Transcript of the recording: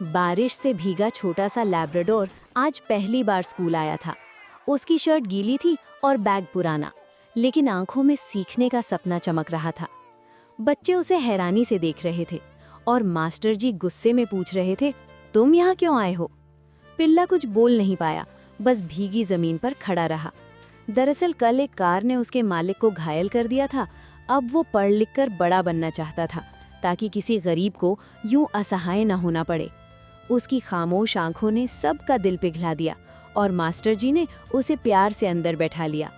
बारिश से भीगा छोटा सा लैब्राडोर आज पहली बार स्कूल आया था। उसकी शर्ट गीली थी और बैग पुराना, लेकिन आंखों में सीखने का सपना चमक रहा था। बच्चे उसे हैरानी से देख रहे थे और मास्टर जी गुस्से में पूछ रहे थे, तुम यहाँ क्यों आए हो? पिल्ला कुछ बोल नहीं पाया, बस भीगी जमीन पर खड़ा रहा। दरअसल कल एक कार ने उसके मालिक को घायल कर दिया था। अब वो पढ़ लिख कर बड़ा बनना चाहता था, ताकि किसी गरीब को यूं असहाय न होना पड़े। उसकी खामोश आंखों ने सबका दिल पिघला दिया और मास्टर जी ने उसे प्यार से अंदर बैठा लिया।